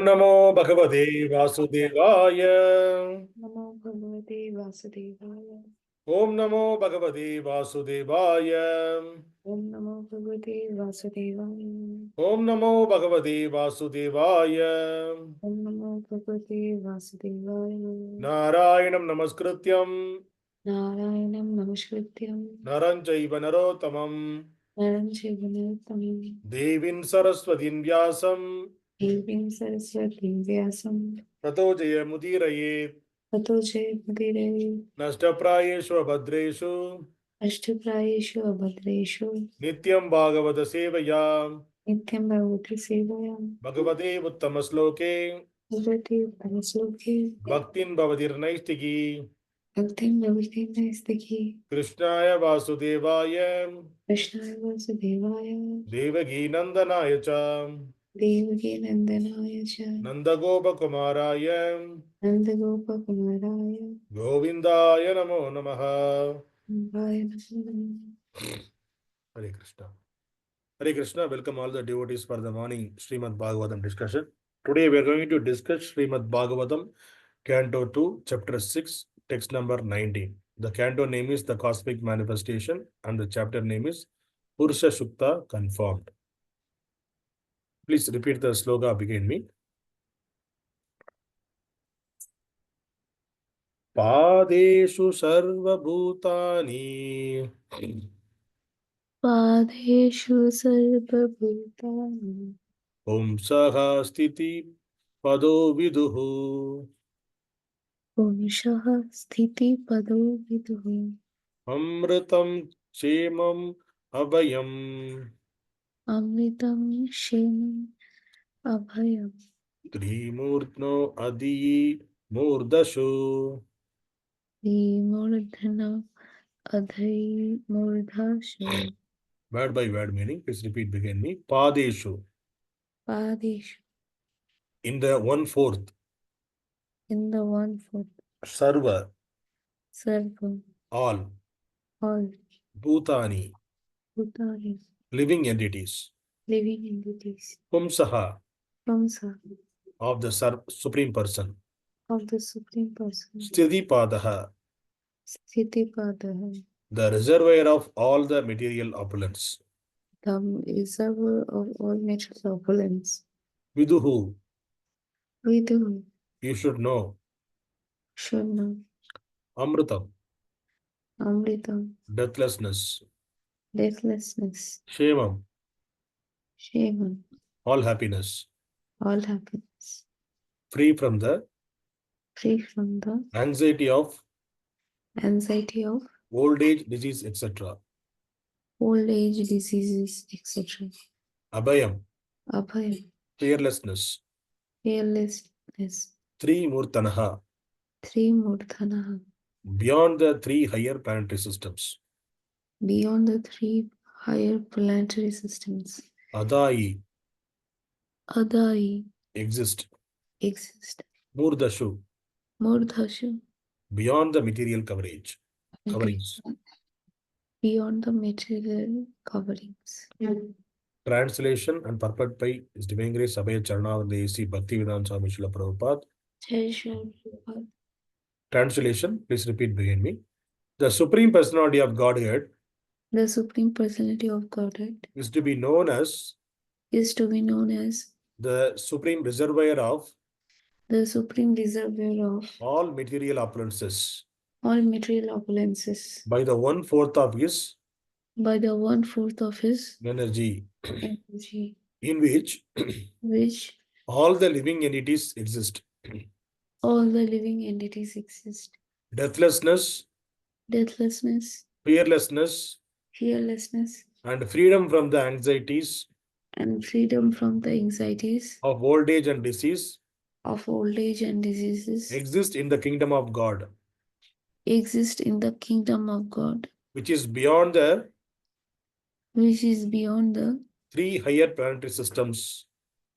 नमो भगवते वासुदेवाय। नमो भगवते वासुदेवाय। ओम नमो भगवते वासुदेवाय। ओम नमो भगवते वासुदेवाय। ओम नमो भगवते वासुदेवाय। ओम नमो भगवते वासुदेवाय। नारायणं नमस्कृत्यं नारायणं नमस्कृत्यं नरं चैव नरोत्तमं नरं चैव नरोत्तमं देवीं सरस्वतीं व्यासं देवीं सरस्वतीं व्यासं ततो जयमुदीरयेत्। ततो जयमुदीरये। नष्टप्रायेषु भद्रेषु अष्टप्रायेषु अभद्रेषु नित्यं भागवत सेवया नित्यं भगवती सेवायां भगवते उत्तमश्लोके भगवती उत्तमश्लोके भक्तिं भवतिर्नैष्टिकी। भक्तिं भगवती नैस्तिकी। कृष्णाय वासुदेवाय कृष्णाय वासुदेवाय देवकी नंदनाय च देवकी नंदनाय च नंदगोपकुमाराय नंदगोपकुमाराय गोविंदाय नमो नमः। गोविन्दाय नमो नमः। Hare Krishna. Hare Krishna. Welcome all the devotees for the morning Srimad Bhagavatam discussion. Today we are going to discuss Srimad Bhagavatam, Canto 2, Chapter 6, text number 19. The canto name is The Cosmic Manifestation and the chapter name is Purusha Shukta Confirmed. Please repeat the sloka behind me. पादेषु सर्वभूतानि पादेषु सर्वभूतानि पुंसः स्थिति पदो विदुः पुंसः स्थितिपदो विदुः अमृतं क्षेमम् अभयम् अमृतं क्षेमम् अभयम् त्रिमूर्ध्नो अदी मूर्धशु. विमूर्धन अधैर्मूर्धशो Word by word meaning. Please repeat behind me. Padeshu. पादेषु In the 1/4. in the 1/4 Sarva. Serve All. all Bhutani. Bhutani Living entities. living entities Pumsaha. Pramsa Of the Supreme Person. of the Supreme Person Sthitipadaha. Sthitipadaha The reservoir of all the material opulence. the reservoir of all natural opulence. Viduhu. Vidu You should know. Shurna Amritam. Amritam Deathlessness. deathlessness Shemam. Shema All happiness. all happiness Free from the free from the anxiety of anxiety of old age, disease, etc. old age diseases etc. Abhayam. Abhaya Fearlessness. fearlessness Trimurtanaha. Trimurthanaha Beyond the three higher planetary systems. beyond the three higher planetary systems. Adai. Adai Exist. exist. Murdashu. Murdhashu Beyond the material coverage. Coverings. beyond the material coverings. Translation and purport by His Divine Grace Abhay Charanavananda A.C. Bhaktivedanta Swami Srila Prabhupada. Jai Srila Prabhupada. Translation, please repeat behind me. The Supreme Personality of Godhead The Supreme Personality of Godhead is to be known as the Supreme Reservoir of the Supreme Reservoir of all material opulences all material opulences by the 1/4 of His by the 1/4 of His energy, energy, in which which all the living entities exist. all the living entities exist. Deathlessness, Deathlessness, fearlessness, fearlessness, and freedom from the anxieties and freedom from the anxieties of old age and disease of old age and diseases exist in the kingdom of God, exist in the kingdom of God, which is beyond the which is beyond the three higher planetary systems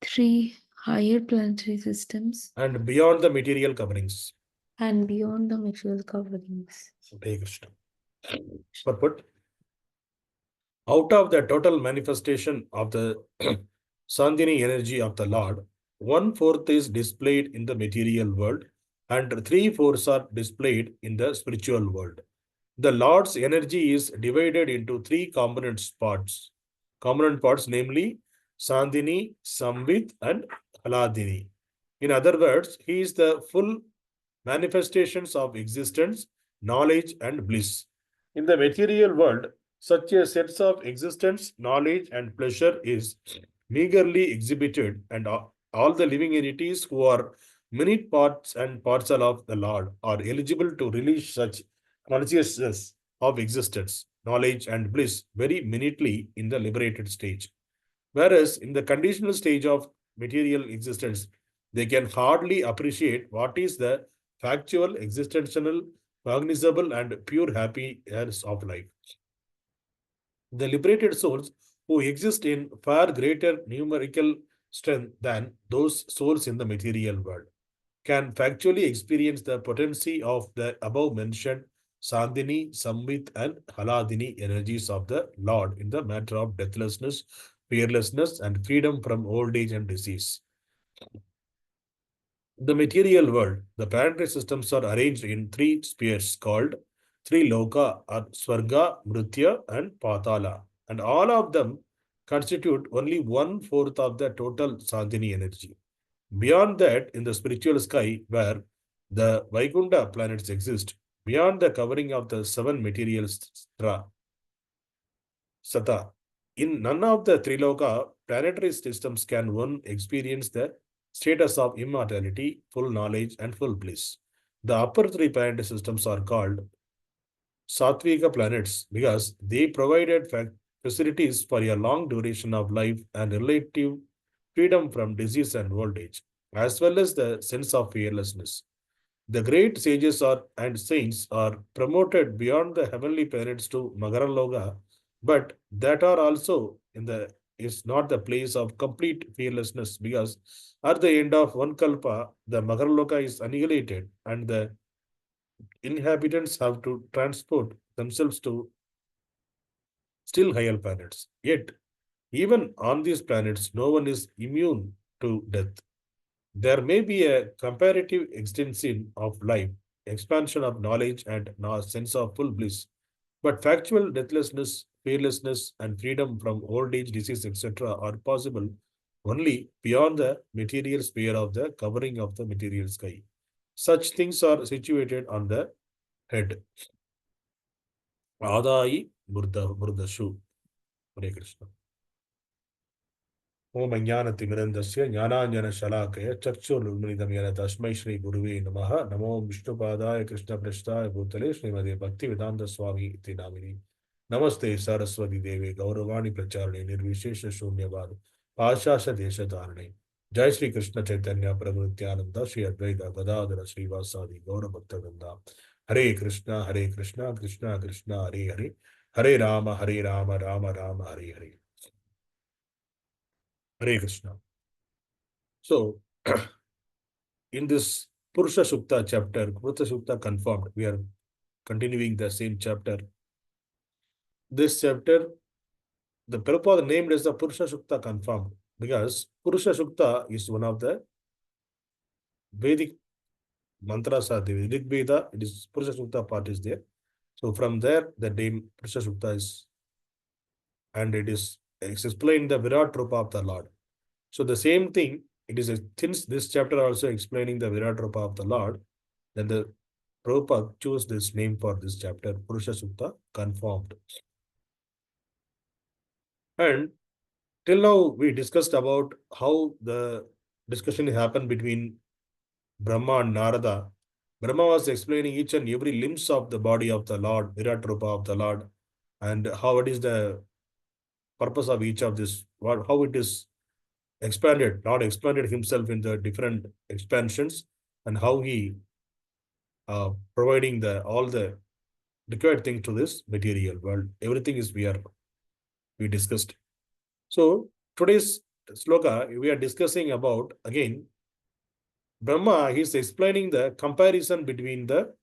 three higher planetary systems and beyond the material coverings. and beyond the material coverings. Hare Krishna. Purport. Out of the total manifestation of the Sandhini energy of the Lord, 1/4 is displayed in the material world, and 3/4 are displayed in the spiritual world. The Lord's energy is divided into three component parts, namely Sandini, Samvit, and Haladini. In other words, he is the full manifestations of existence, knowledge, and bliss. In the material world, such a sense of existence, knowledge, and pleasure is meagerly exhibited, and all the living entities who are minute parts and parcel of the Lord are eligible to release such consciousness of existence, knowledge, and bliss very minutely in the liberated stage. Whereas in the conditional stage of material existence, they can hardly appreciate what is the factual, existential, cognizable, and pure happiness of life. The liberated souls who exist in far greater numerical strength than those souls in the material world can factually experience the potency of the above mentioned Sandini, Samvit, and Haladini energies of the Lord in the matter of deathlessness, fearlessness, and freedom from old age and disease. The material world, the planetary systems are arranged in three spheres called three loka or Swarga, Mritya, and Patala, and all of them constitute only 1/4 of the total Sandini energy. Beyond that, in the spiritual sky, where the Vaikunta planets exist, beyond the covering of the seven material sata, in none of the Triloka planetary systems can one experience the status of immortality, full knowledge, and full bliss. The upper three planetary systems are called Satvika planets because they provided facilities for a long duration of life and relative freedom from disease and old age, as well as the sense of fearlessness. The great sages and saints are promoted beyond the heavenly planets to Magaraloga, but that are also in the is not the place of complete fearlessness because at the end of one kalpa, the Magaraloka is annihilated and the inhabitants have to transport themselves to still higher planets. Yet, even on these planets, no one is immune to death. There may be a comparative extension of life, expansion of knowledge, and a sense of full bliss, but factual deathlessness, fearlessness, and freedom from old age, disease, etc., are possible only beyond the material sphere of the covering of the material sky. Such things are situated on the head. Adai Murdashu. Hare Krishna. ओम अज्ञानतिमिरन्दस्य ज्ञानाञ्जनशलाकया चक्षुरुन्मिलितं येन तस्मै श्रीगुरुवे नमः नमो विष्णुपादाय कृष्णप्रेष्ठाय भूतले श्रीमते भक्तिवेदान्तस्वामी इति नामिनि नमस्ते सरस्वती देवे गौरवाणी प्रचारिणे निर्विशेष शून्यवाद पाशाशदेशधारिणे जय श्री कृष्ण चैतन्य प्रभु नित्यानंद श्री अद्वैत गदाधर श्रीवासादि गौरभक्तवृंदा हरे Krishna Krishna Krishna Hare Hare Hare Ram Ram Ram Hare Hare Hare Krishna. So, in this Purusha Sukta chapter, Purusha Sukta confirmed, we are continuing the same chapter. This chapter, the Prabhupada named as the Purusha Sukta confirmed because Purusha Sukta is one of the Vedic mantras are the Vedic Veda, it is Purusha Sukta part is there. So, from there, the name Purusha Sukta is, and it's explained the Virat Rupa of the Lord. So, the same thing, it is since this chapter also explaining the Virat Rupa of the Lord, then the Prabhupada chose this name for this chapter, Purusha Sukta, confirmed. And till now, we discussed about how the discussion happened between Brahma and Narada. Brahma was explaining each and every limbs of the body of the Lord, Virat Rupa of the Lord, and how it is the purpose of each of this, how it is expanded, Lord expanded himself in the different expansions, and how he providing all the required things to this material world. Everything is we discussed. So today's sloka we are discussing about again Brahma. He is explaining the comparison between the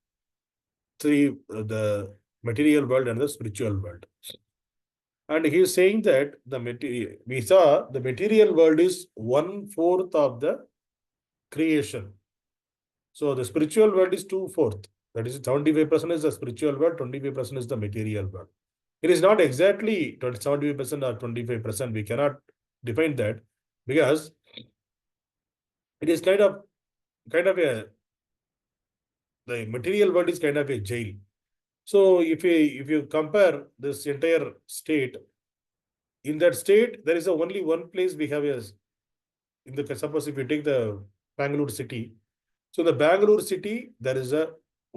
the material world and the spiritual world, and he is saying that we saw the material world is 1/4 of the creation. So the spiritual world is 2/4. That is 75% is the spiritual world, 25% is the material world. It is not exactly 75% or 25%. We cannot define that because it is kind of a the material world is kind of a jail. So if you compare this entire state, in that state there is only one place we have a in the suppose if you take the Bangalore city, so the Bangalore city there is a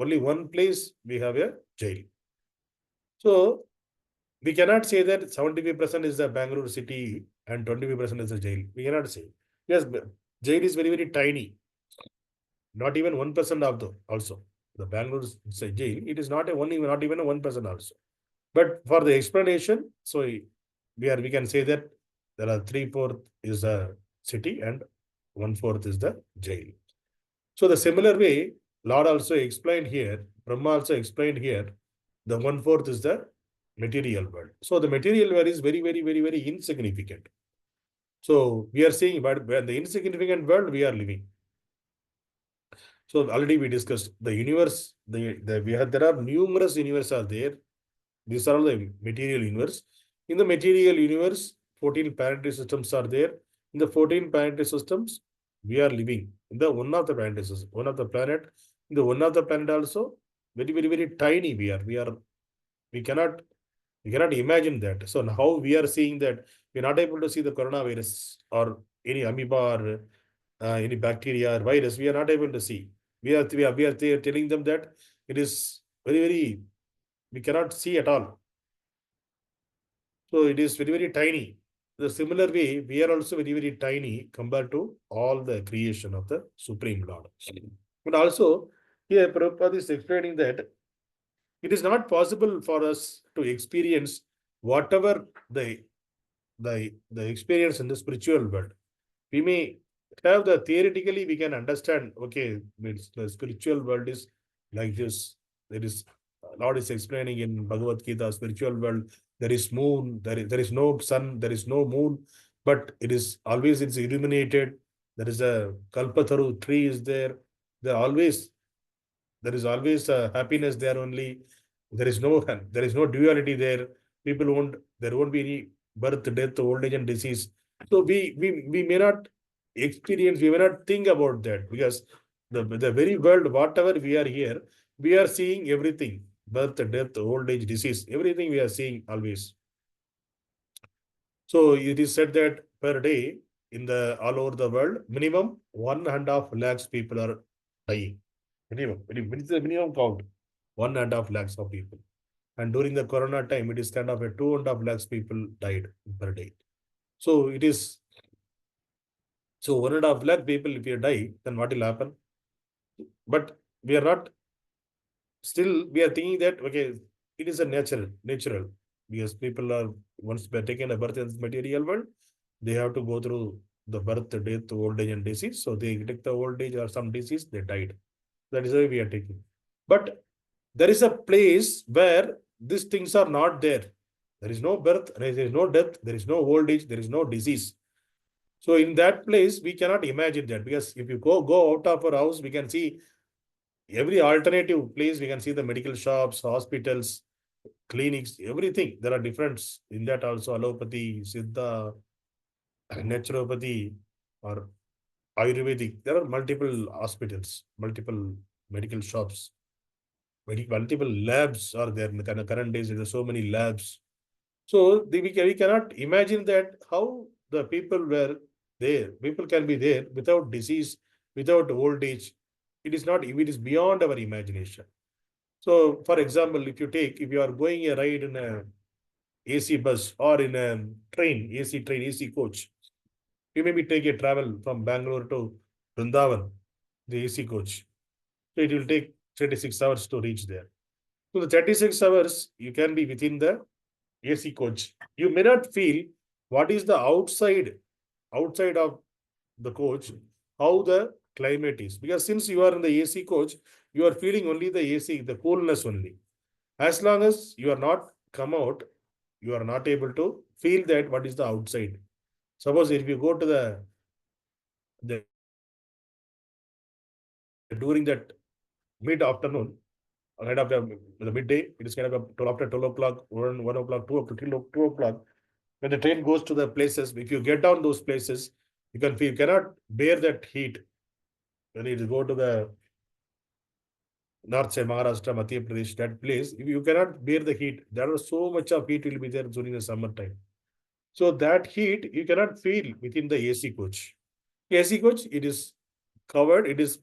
only one place we have a jail. So we cannot say that 75% is the Bangalore city and 25% is the jail. We cannot say. Yes, jail is very, very tiny. Not even 1% of the also. The Bangalore jail, it is not even a 1% also. But for the explanation, so we can say that there are 3/4 is the city and 1/4 is the jail. So the similar way, Lord also explained here, Brahma also explained here, the 1/4 is the material world. So the material world is very, very, very, very insignificant. So we are seeing, but when the insignificant world we are living. So already we discussed the universe. There are numerous universes are there. These are all the material universe. In the material universe, 14 planetary systems are there. In the 14 planetary systems, we are living in the one of the planetary systems, one of the planet. In the one of the planet also, very, very, very tiny we are. We cannot imagine that. So how we are seeing that we're not able to see the coronavirus or any amoeba or any bacteria or virus. We are not able to see. We are telling them that it is very, very, we cannot see at all. So it is very, very tiny. The similar way, we are also very, very tiny compared to all the creation of the Supreme Lord. But also, here Prabhupada is explaining that it is not possible for us to experience whatever the experience in the spiritual world. We may have the theoretically we can understand, okay, means the spiritual world is like this. There is Lord is explaining in Bhagavad Gita, spiritual world, there is moon, there is no sun, there is no moon, but it's illuminated. There is a Kalpataru tree is there. There always there is always happiness there only. There is no duality there. There won't be any birth, death, old age, and disease. So we may not experience, we may not think about that because the very world, whatever we are here, we are seeing everything. Birth, death, old age, disease, everything we are seeing always. So it is said that per day in the all over the world, minimum 1.5 lakhs people are dying. Minimum. It's the minimum count. 1.5 lakhs of people. And during the corona time, it is kind of a 2.5 lakhs people died per day. So it is, so 1.5 lakh people, if you die, then what will happen? But we are not, still we are thinking that, okay, it is a natural, because people are, once they are taken a birth in this material world, they have to go through the birth, death, old age and disease. So they take the old age or some disease, they died. That is why we are taking. But there is a place where these things are not there. There is no birth, there is no death, there is no old age, there is no disease. So in that place, we cannot imagine that, because if you go out of our house, we can see every alternative place. We can see the medical shops, hospitals, clinics, everything. There are different in that also, allopathy, Siddha, naturopathy, or Ayurvedic. There are multiple hospitals, multiple medical shops, multiple labs are there in the current days. There are so many labs. So we cannot imagine that how the people were there. People can be there without disease, without old age. It is beyond our imagination. So, for example, if you are going a ride in a AC bus or in a train, AC coach, you maybe take a travel from Bangalore to Vrindavan, the AC coach. So it will take 36 hours to reach there. So the 36 hours, you can be within the AC coach. You may not feel what is the outside of the coach, how the climate is. Because since you are in the AC coach, you are feeling only the AC, the coolness only. As long as you are not come out, you are not able to feel that what is the outside. Suppose if you go to the during that mid-afternoon, kind of the midday, it is kind of after 12 o'clock, 1 o'clock, 2 o'clock, 2 o'clock. When the train goes to the places, if you get down those places, you can feel, you cannot bear that heat. When you go to the north side, Maharashtra, Madhya Pradesh, that place, if you cannot bear the heat, there is so much of heat will be there during the summer time. So that heat you cannot feel within the AC coach. AC coach, it is covered, it is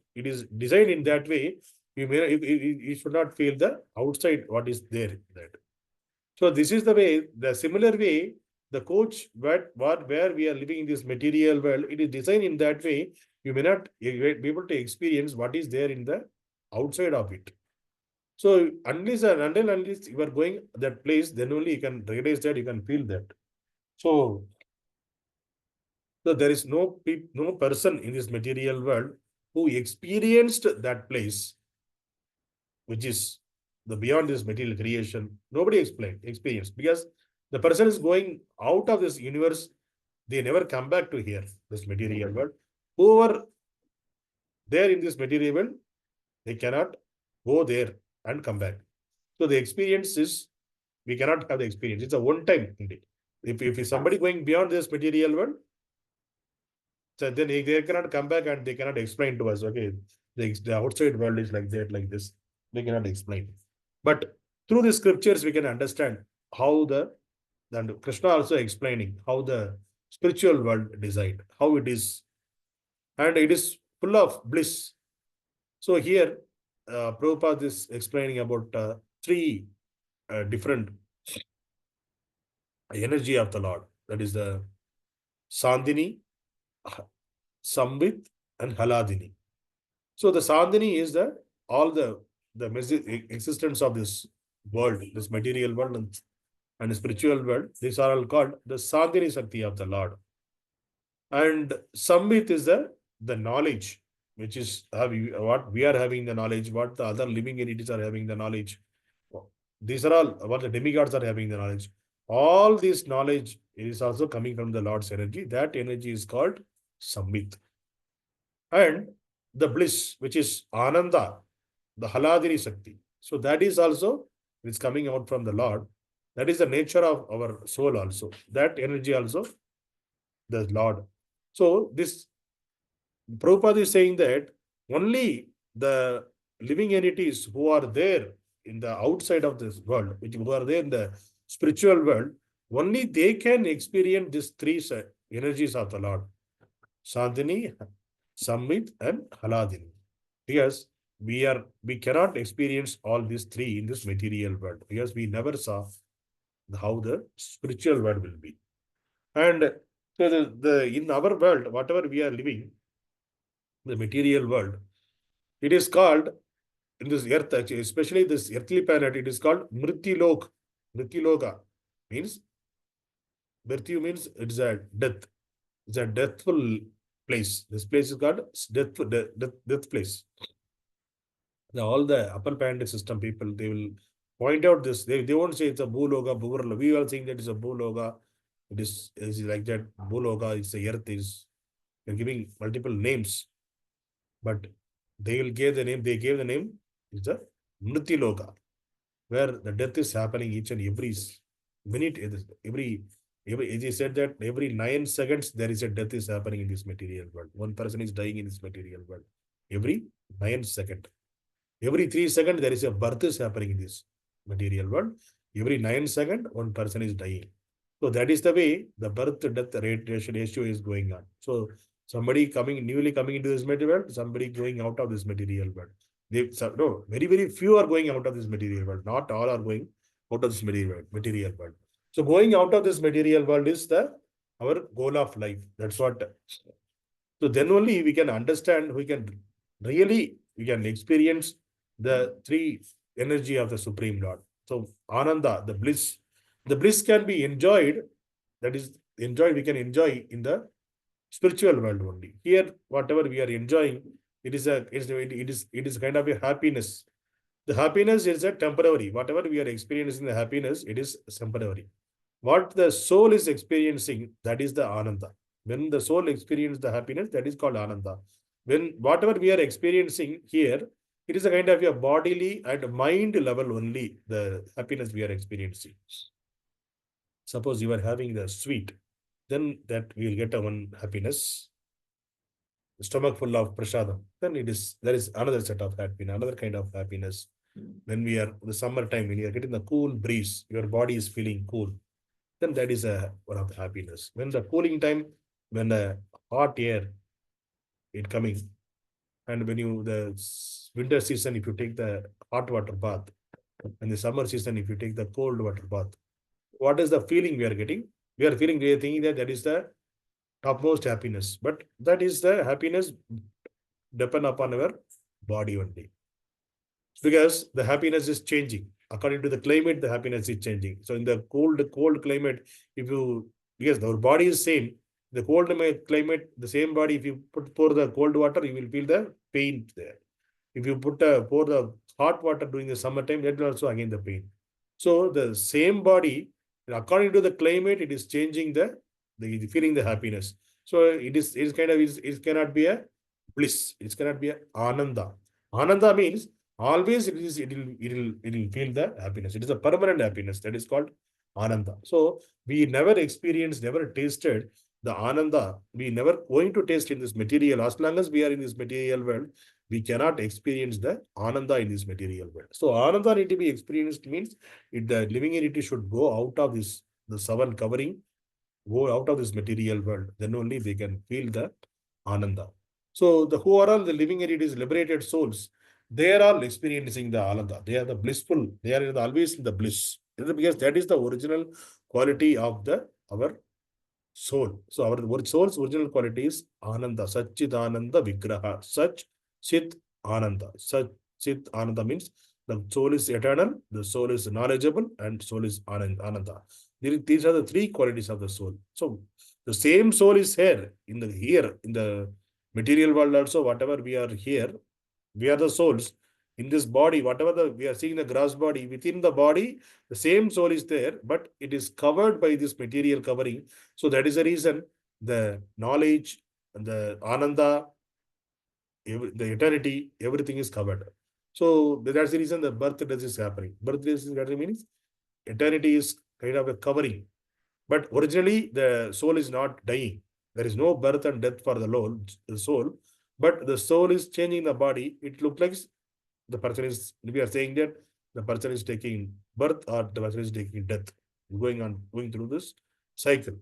designed in that way. You should not feel the outside what is there in that. So this is the way, the similar way, the coach where we are living in this material world, it is designed in that way. You may not be able to experience what is there in the outside of it. So unless you are going that place, then only you can realize that, you can feel that. So there is no person in this material world who experienced that place, which is the beyond this material creation. Nobody experienced, because the person is going out of this universe. They never come back to here, this material world. Whoever there in this material world, they cannot go there and come back. So the experience is, we cannot have the experience. It's a one time indeed. If somebody going beyond this material world, so then they cannot come back and they cannot explain to us, okay, the outside world is like that, like this. They cannot explain. But through the scriptures, we can understand how and Krishna also explaining how the spiritual world designed, how it is, and it is full of bliss. So here, Prabhupada is explaining about three different energy of the Lord. That is the Sandini, Sambit, and Haladini. So the Sandini is all the existence of this world, this material world and the spiritual world. These are all called the Sandini Sakti of the Lord. And Sambit is the knowledge, which is what we are having the knowledge, what the other living entities are having the knowledge. These are all what the demigods are having the knowledge. All this knowledge is also coming from the Lord's energy. That energy is called Sambit. And the bliss, which is Ananda, the Haladini Sakti. So that is also, it's coming out from the Lord. That is the nature of our soul also. That energy also, the Lord. So this Prabhupada is saying that only the living entities who are there in the outside of this world, who are there in the spiritual world, only they can experience these three energies of the Lord. Sandini, Sambit, and Haladini. Because we cannot experience all these three in this material world, because we never saw how the spiritual world will be. And so in our world, whatever we are living, the material world, it is called, in this earth, actually, especially this earthly planet, it is called Mrityulok. Mrithyuloka means, Mrityu means it's a death. It's a deathful place. This place is called death place. All the upper planet system people, they will point out this. They won't say it's a Bhuloga, Bhurla. We are saying that it's a Bhuloga. It is like that. Bhuloga, it's the earth is. They're giving multiple names, but they will give the name. They gave the name. It's a Mrithyuloka, where the death is happening each and every minute. Every as he said that every 9 seconds there is a death is happening in this material world. One person is dying in this material world. Every 9 seconds. Every 3 seconds, there is a birth is happening in this material world. Every 9 seconds, one person is dying. So that is the way the birth to death ratio is going on. So somebody newly coming into this material world, somebody going out of this material world. Very few are going out of this material world. Not all are going out of this material world. So going out of this material world is our goal of life. That's what. So then only we can understand, we can experience the three energy of the Supreme Lord. So Ananda, the bliss can be enjoyed. That is enjoyed, we can enjoy in the spiritual world only. Here, whatever we are enjoying, it is kind of a happiness. The happiness is a temporary. Whatever we are experiencing the happiness, it is temporary. What the soul is experiencing, that is the Ananda. When the soul experiences the happiness, that is called Ananda. when whatever we are experiencing here, it is a kind of a bodily and mind level only, the happiness we are experiencing. Suppose you are having the sweet, then that we will get a one happiness. Stomach full of prasadam, then there is another set of happiness, another kind of happiness. When we are the summertime, when you are getting the cool breeze, your body is feeling cool, then that is a one of the happiness. When the cooling time, when the hot air it coming, and when you winter season, if you take the hot water bath, and the summer season, if you take the cold water bath, what is the feeling we are getting? We are thinking that that is the topmost happiness, but that is the happiness depend upon our body only, because the happiness is changing according to the climate. The happiness is changing. So in the cold climate, if you, because our body is same, the climate, the same body, if you pour the cold water, you will feel the pain there. If you pour the hot water during the summertime, that will also again the pain. So the same body, according to the climate, it is changing the feeling the happiness. So it is kind of it cannot be a bliss. It cannot be a ananda. Ananda means always it will feel the happiness. It is a permanent happiness that is called ananda. So we never experienced, never tasted the ananda. We never going to taste in this material. As long as we are in this material world, we cannot experience the ananda in this material world. So ananda need to be experienced means the living entity should go out of the seven covering, go out of this material world. Then only they can feel the ananda. So the who are all the living entities, liberated souls, they are all experiencing the ananda. They are the blissful. They are always in the bliss, because that is the original quality of our soul. So our soul's original quality is Ananda, Satchidananda Vigraha. Sach, Chit, Ananda. Sach, Chit, Ananda means the soul is eternal, the soul is knowledgeable, and soul is Ananda. These are the three qualities of the soul. So the same soul is here in the material world also. Whatever we are here, we are the souls in this body. Whatever we are seeing the gross body, within the body, the same soul is there, but it is covered by this material covering. So that is the reason the knowledge, the ananda, the eternity, everything is covered. So that's the reason the birth death is happening. Birth death is happening means eternity is kind of a covering. But originally the soul is not dying. There is no birth and death for the soul, but the soul is changing the body. It looks like the person is, we are saying that the person is taking birth or the person is taking death, going through this cycle.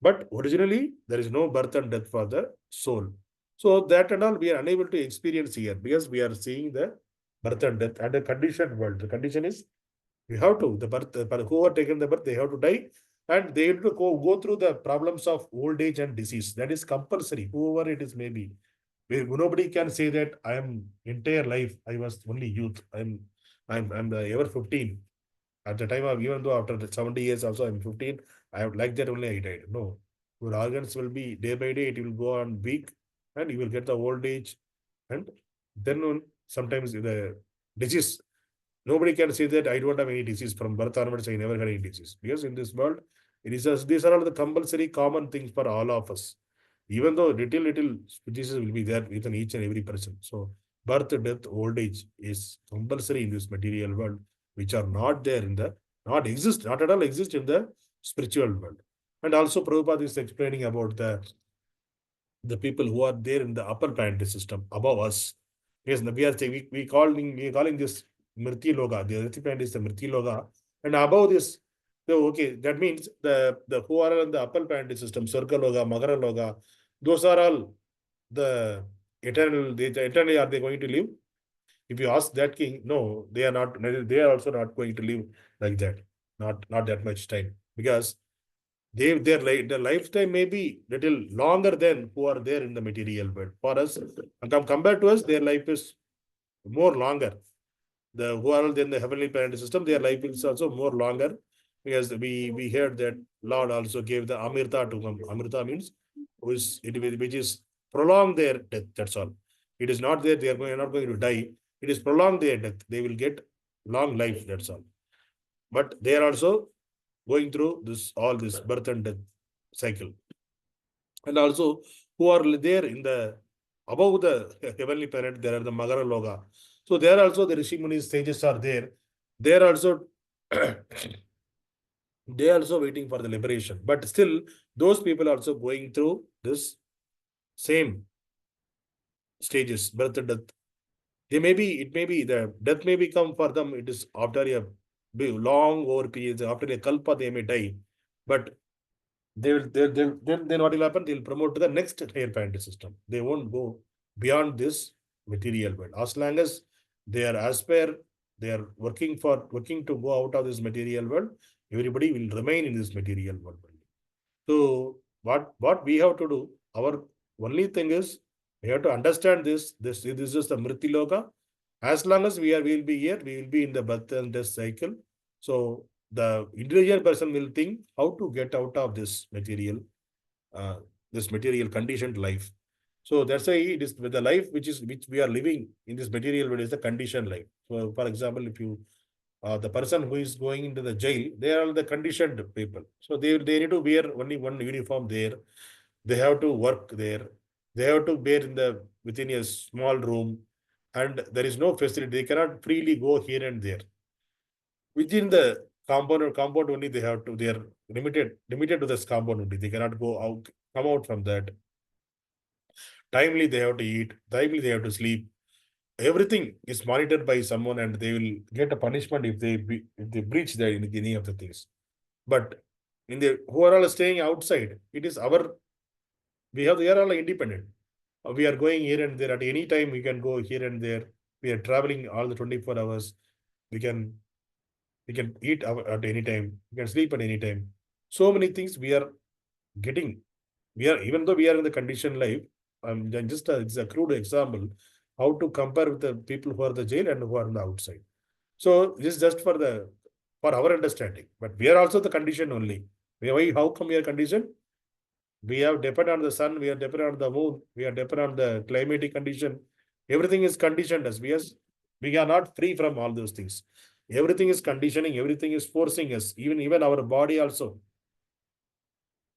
But originally, there is no birth and death for the soul. So that and all we are unable to experience here, because we are seeing the birth and death and the conditioned world. The condition is we have to, the birth, who are taken the birth, they have to die, and they have to go through the problems of old age and disease. That is compulsory, whoever it is may be. Nobody can say that I am entire life, I was only youth. I'm the ever 15. At the time of, even though after the 70 years also I'm 15, I have like that only I died. No. Your organs will be day by day, it will go on weak, and you will get the old age. And then sometimes the disease, nobody can say that I don't have any disease from birth onwards, I never had any disease. Because in this world, these are all the compulsory common things for all of us. Even though little diseases will be there within each and every person. So birth, death, old age is compulsory in this material world, which are not there not at all exist in the spiritual world. And also Prabhupada is explaining about the people who are there in the upper planetary system above us. Yes, we are saying we calling this Mrti Loga. The earth planet is the Mrti Loga. And above this, so okay, that means the who are in the upper planetary system, Sarga Loga, Magara Loga, those are all the eternal, eternally are they going to live? If you ask that king, no, they are not, they are also not going to live like that. Not that much time. Because their lifetime may be little longer than who are there in the material world. For us, compared to us, their life is more longer. The who are in the heavenly planet system, their life is also more longer, because we heard that Lord also gave the Amrita to them. Amrita means which is prolong their death. That's all. It is not that they are not going to die. It is prolong their death. They will get long life. That's all. But they are also going through all this birth and death cycle. And also who are there in the above the heavenly planet, there are the Magara Loga. So there also the Rishi Muni sages are there. They are also they are also waiting for the liberation. But still, those people are also going through this same stages, birth and death. They may be, it may be the death may become for them. It is after a long over period, after a kalpa, they may die. But then what will happen? They'll promote to the next higher planet system. They won't go beyond this material world. As long as they are aspire, they are working to go out of this material world, everybody will remain in this material world. So what we have to do, our only thing is we have to understand this is the Mriti Loka. As long as we will be here, we will be in the birth and death cycle. So the individual person will think how to get out of uh, this material conditioned life. So that's why it is with the life which we are living in this material world is the conditioned life. So for example, if you the person who is going into the jail, they are the conditioned people. So they need to wear only one uniform there. They have to work there. They have to bear in the within a small room, and there is no facility. They cannot freely go here and there. Within the compound only they have to. They are limited to this compound only. They cannot go out, come out from that. Timely they have to eat. Timely they have to sleep. Everything is monitored by someone, and they will get a punishment if if they breach any of the things. But in the who are all staying outside, it is our we are all independent. We are going here and there at any time. We can go here and there. We are traveling all the 24 hours. We can we can eat at any time. We can sleep at any time. So many things we are getting. We are even though we are in the condition life. Just it's a crude example how to compare with the people who are in the jail and who are on the outside. So this is just for our understanding. But we are also the condition only. How come we are conditioned? We have depended on the sun, we are dependent on the moon, we are dependent on the climatic condition. Everything is conditioned us. We are not free from all those things. Everything is conditioning, everything is forcing us, even our body also.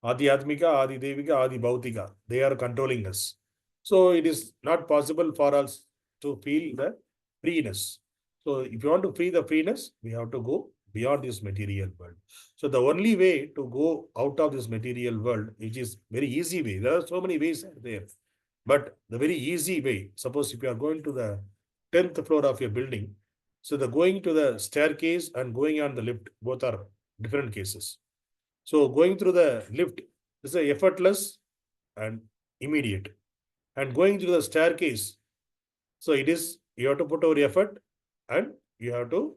Adi Atmika, Adi Devika, Adi Bhautika. They are controlling us. So it is not possible for us to feel the freeness. So if you want to feel the freeness, we have to go beyond this material world. So the only way to go out of this material world, which is very easy way. There are so many ways there. But the very easy way, suppose if you are going to the 10th floor of your building, so the going to the staircase and going on the lift, both are different cases. So going through the lift is a effortless and immediate. And going through the staircase, so it is you have to put over effort and you have to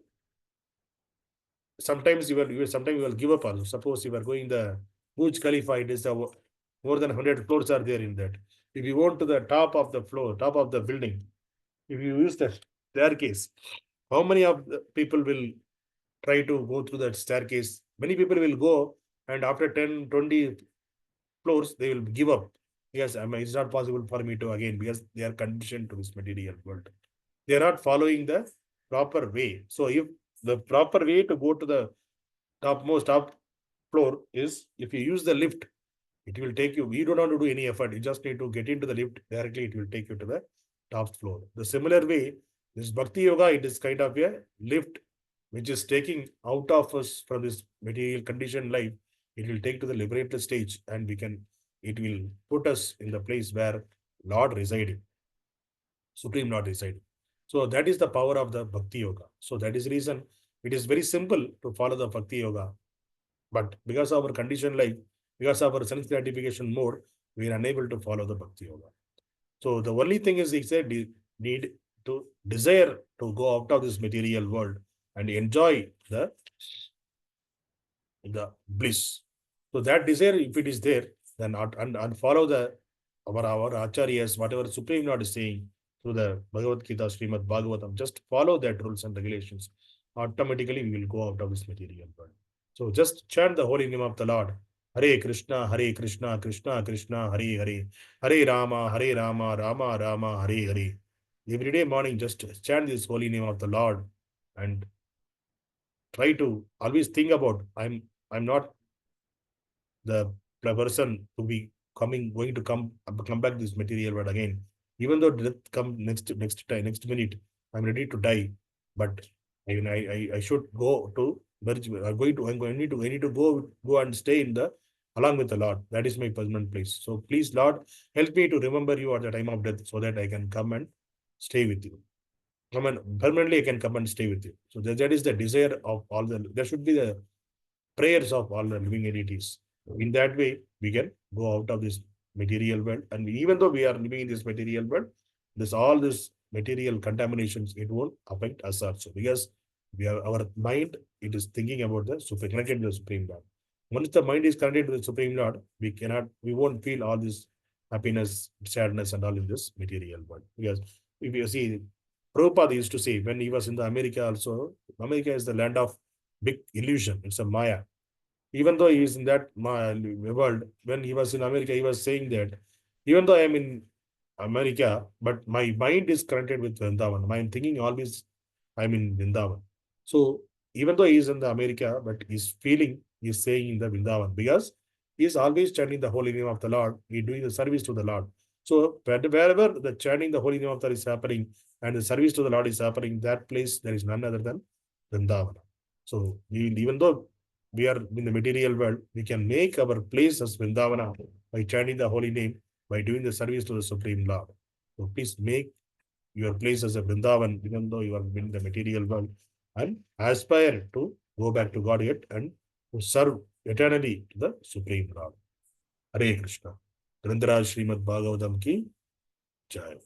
sometimes sometimes you will give up also. Suppose you are going the Burj Khalifa, it is the more than 100 floors are there in that. If you want to the top of the floor, top of the building, if you use the staircase, how many of the people will try to go through that staircase? Many people will go and after 10, 20 floors, they will give up. Yes, I mean, it's not possible for me to again because they are conditioned to this material world. They are not following the proper way. So if the proper way to go to the top floor is if you use the lift, it will take you. You don't have to do any effort. You just need to get into the lift directly. It will take you to the top floor. The similar way, this Bhakti Yoga, it is kind of a lift which is taking out of us from this material conditioned life. It will take to the liberated stage and it will put us in the place where Lord residing, Supreme Lord residing. So that is the power of the Bhakti Yoga. So that is the reason it is very simple to follow the Bhakti Yoga. But because of our conditioned life, because of our sense gratification mode, we are unable to follow the Bhakti Yoga. So the only thing is, he said, need to desire to go out of this material world and enjoy the bliss. So that desire, if it is there, then and follow our acharyas, whatever Supreme Lord is saying through the Bhagavad Gita, Srimad Bhagavatam, just follow that rules and regulations. Automatically, we will go out of this material world. So just chant the holy name of the Lord. Hare Krishna, Hare Krishna, Krishna Krishna, Hare Hare, Hare Rama, Hare Rama, Rama Rama, Hare Hare. Every day morning, just chant this holy name of the Lord and try to always think about I'm not the person to be going to come back this material world again. Even though death come next minute, I'm ready to die, but I should go to merge. I need to go and stay in the along with the Lord. That is my permanent place. So please, Lord, help me to remember you at the time of death, so that I can come and stay with you. Come and permanently I can come and stay with you. So that is the desire of all the. There should be the prayers of all the living entities. In that way, we can go out of this material world. And even though we are living in this material world, this all this material contaminations, it won't affect us also, because we are our mind, it is thinking about the connected to the Supreme Lord. Once the mind is connected to the Supreme Lord, we won't feel all this happiness, sadness, and all in this material world. Because if you see, Prabhupada used to say when he was in the America also, America is the land of big illusion. It's a Maya. Even though he is in that world, when he was in America, he was saying that even though I am in America, but my mind is connected with Vrindavan. My thinking always I'm in Vrindavan. So even though he is in the America, but his feeling is saying in the Vrindavan, because he is always chanting the holy name of the Lord. He is doing the service to the Lord. So wherever the chanting the holy name of the Lord is happening and the service to the Lord is happening, that place there is none other than Vrindavan. So even though we are in the material world, we can make our place as Vrindavana by chanting the holy name, by doing the service to the Supreme Lord. So please make your place as a Vrindavan, even though you are in the material world, and aspire to go back to Godhead and to serve eternally to the Supreme Lord. Hare Krishna. Grandharaj Srimad Bhagavatam ki Jai.